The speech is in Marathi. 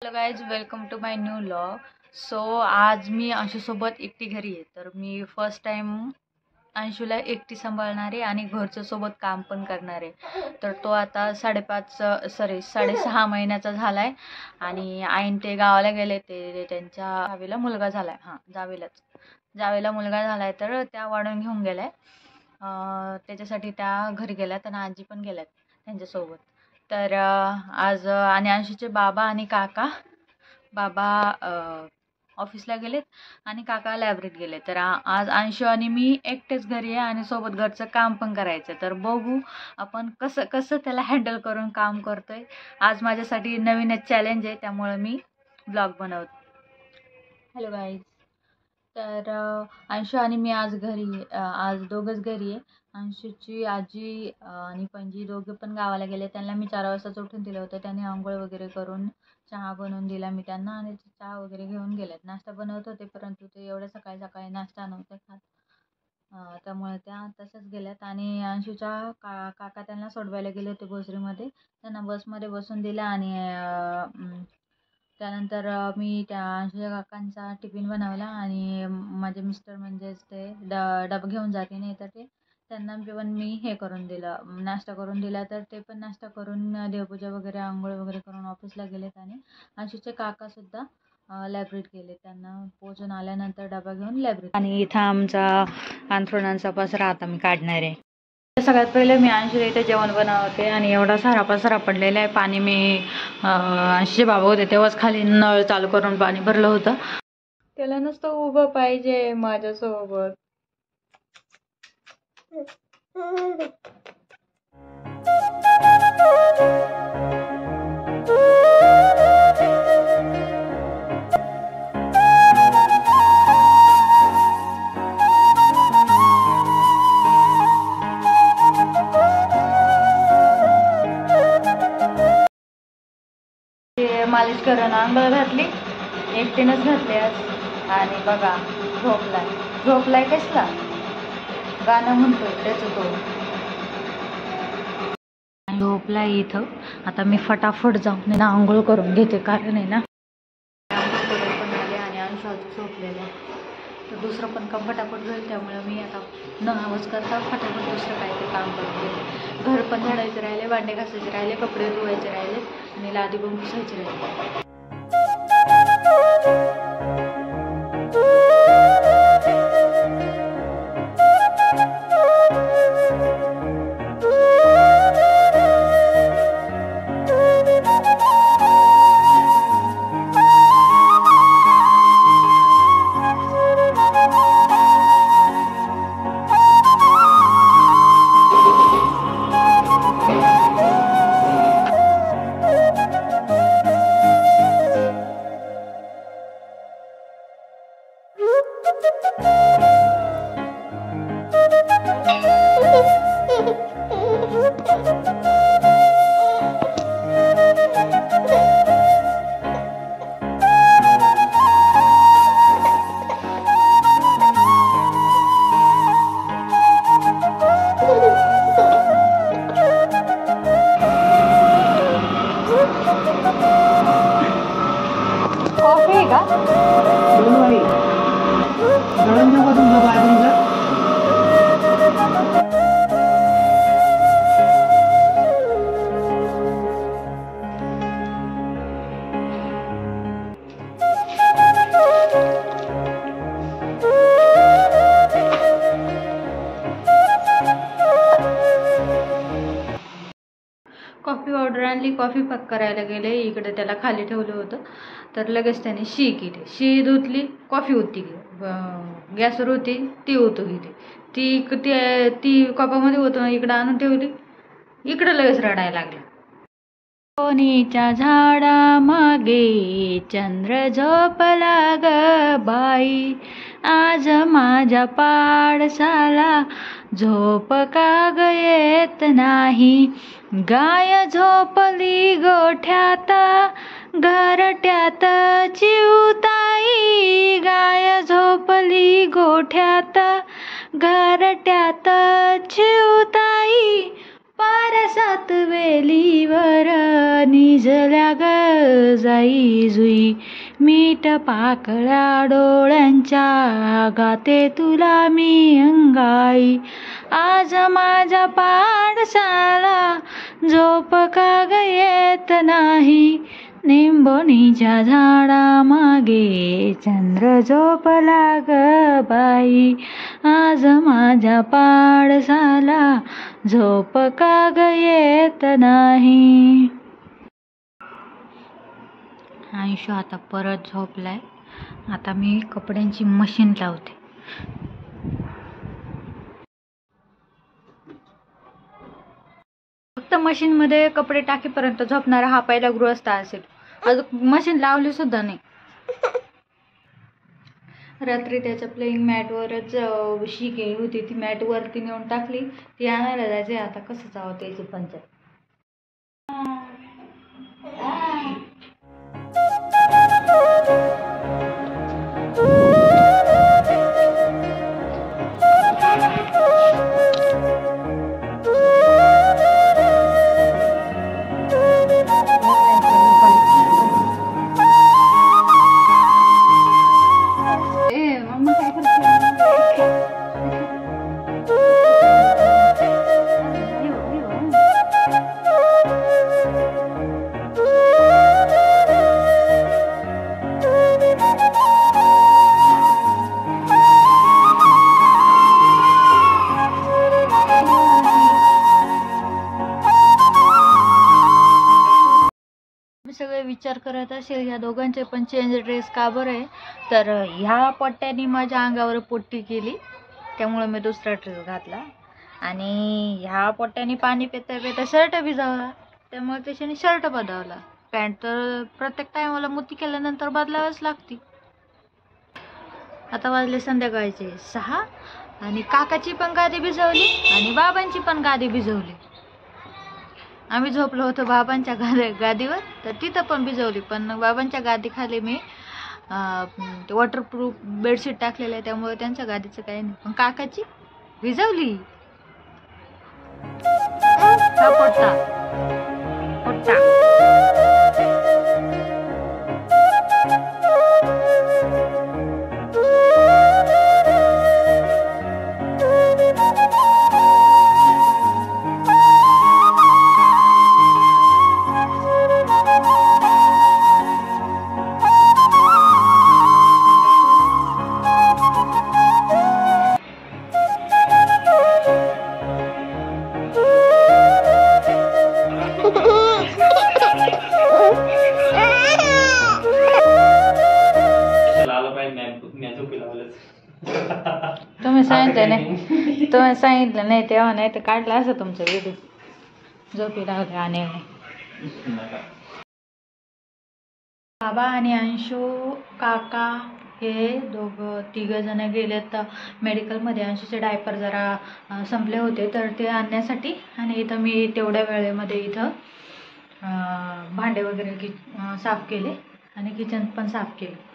Hello guys, welcome to my new vlog. So आज मी अंशूसोबत एकटी घरी आहे. तर मी फर्स्ट टाइम अंशूला एकटी सांभाळणार आहे आणि घरचं सोबत काम पण करणार आहे. तर तो आता 6.5 महिन्याचा झाला आहे आणि आईन ते गावाला गेले. ते त्यांच्या जावेला मुलगा झाला आहे. जावेला मुलगा झाला आहे, तर त्या वाढून घेऊन गेल्या आहे. त्याच्यासाठी त्या घरी गेल्यात आणि आजी पण गेल्यात त्यांच्यासोबत. तर आज आणि अंशूचे बाबा आणि काका, बाबा ऑफिसला गेलेत आणि काका लायब्ररीत गेले. तर आज अंशू आणि मी एकटेच घरी आहे आणि सोबत घरचं काम पण करायचं. तर बघू आपण कसं कसं त्याला हँडल करून काम करतोय. आज माझ्यासाठी नवीनच चॅलेंज आहे, त्यामुळे मी ब्लॉग बनवते. Hello guys. तर अंशू आणि मी आज आज दोघंच घरी आहे. अंशूची आजी आणि पणजी दोघे पण गावाला गेले. त्यांना मी 4 वाजताच उठून दिलं होतं. त्यांनी आंघोळ वगैरे करून चहा बनवून दिला मी त्यांना आणि चहा वगैरे घेऊन गेलेत. नाश्ता बनवत होते, परंतु ते एवढ्या सकाळी सकाळी नाश्ता नव्हते खात. त्यामुळे त्या तसंच गेल्यात. आणि अंशूच्या काका त्यांना सोडवायला गेले होते भोसरीमध्ये. त्यांना बसमध्ये बसून दिलं आणि त्यानंतर मी त्या अंशूच्या काकांचा टिफिन बनवला आणि माझे मिस्टर म्हणजेच ते डबा घेऊन जाते नाही, तर ते त्यांना पण मी हे करून दिलं, नाश्ता करून दिला. तर ते पण नाश्ता करून देवपूजा वगैरे आंघोळ वगैरे करून ऑफिसला गेलेत आणि अंशूचे काकासुद्धा लायब्ररीत गेले. त्यांना पोहोचून आल्यानंतर डबा घेऊन लायब्ररीत. आणि इथं आमचा अंथरुणांचा पसरा आता मी काढणार आहे. सगळ्यात पहिले मी अंशूला इथे जेवण बनवते आणि एवढा सारा पसारा पडलेला आहे. पाणी मी अंशूचे बाबा होते तेव्हाच खाली नळ चालू करून पाणी भरलं होतं. त्याला नुसतं उभं पाहिजे माझ्यासोबत. मालिश करून आंघोळ घातली, एकटीनंच घातली आज. आणि बघा झोपलाय कसला गाणं म्हणतोय त्याचं तो झोपलाय इथं. आता मी फटाफट जाऊन आंघोळ करून घेते, कारण आहे ना आंघोळ करून पण आले आणि अंशू झोपलेलं आहे. तर दुसरं पण काम फटाफट होईल, त्यामुळे मी आता न आवाज करता फटाफट दुसरं काय ते काम करून घेते. घर पण झाडायचे राहिले, भांडे घासायचे राहिले, कपडे धुवायचे राहिले आणि लादी पण पुसायची राहिले. कॉफी का कॉफी ऑर्डर आणली. कॉफी पॅक करायला गेले. इकडे त्याला खाली ठेवलं होतं, तर लगेच त्याने शी केली. शी धुतली, कॉफी होती गॅसवर होती, ती ओतू गेली. ती कपामध्ये ओतून इकडं आणून ठेवली. इकडं लगेच रडायला लागला. कोणीच्या झाडा मागे चंद्र झोपला ग बाई, आज माझ्या पाडसाला झोप का ग येत नाही. गाय झोपली गोठ्यात घरट्यात चिवताई, गाय झोपली गोठ्यात घरट्यात चिवताई. पार 7वे वेलीवर निजल्या ग जाई जुई, मीठ पाकळ्या डोळ्यांच्या गाते तुला मी अंगाई. आज माझ्या पाडसाला झोप का ग येत नाही, निंबोणीच्या झाडा मागे चंद्र झोपला ग बाई. आज माझ्या पाडसाला झोप का ग येत नाही. अंशू आता परत झोपलाय. आता मी कपड्यांची मशीन लावते. फक्त मशीनमध्ये कपडे टाकीपर्यंत झोपणारा हा पहिला गृहस्थ असेल. अजून मशीन लावली सुद्धा नाही. रात्री त्याच्या प्लेइंग मॅटवरच शी केली होती, ती मॅट वरती नेऊन टाकली. ती आणायला जायचे. आता कसं जावं त्याची पंचायत. सगळे विचार करत असेल ह्या दोघांचे पण चेंज ड्रेस का बरं आहे, तर ह्या पट्ट्यानी माझ्या अंगावर पोट्टी केली त्यामुळे मी दुसरा ड्रेस घातला. आणि ह्या पट्ट्यानी पाणी पिता पिता शर्ट भिजवला त्यामुळे त्याच्याने शर्ट बदलला. पॅन्ट तर प्रत्येक टायमाला मुती केल्यानंतर बदलावंच लागते. आता वाजले संध्याकाळचे 6 आणि काकाची पण गादी भिजवली आणि बाबांची पण गादी भिजवली. आम्ही झोपलो होतो बाबांच्या गादीवर, तर तिथं पण भिजवली. पण बाबांच्या गादीखाली मी वॉटरप्रूफ बेडशीट टाकलेलं आहे त्यामुळे त्यांच्या गादीचं काही नाही. पण काकाची भिजवली. हा पोट्टा पोट्टा तुम्ही सांगितलं नाही तेव्हा, नाही तर काढला असं तुमचं व्हिडिओ. झोपी लावले आणि बाबा आणि अंशू काका हे तिघं जण गेलेत मेडिकलमध्ये. अंशूचे डायपर जरा संपले होते तर ते आणण्यासाठी. आणि इथं मी तेवढ्या वेळेमध्ये इथं भांडे वगैरे साफ केले आणि किचन पण साफ केले.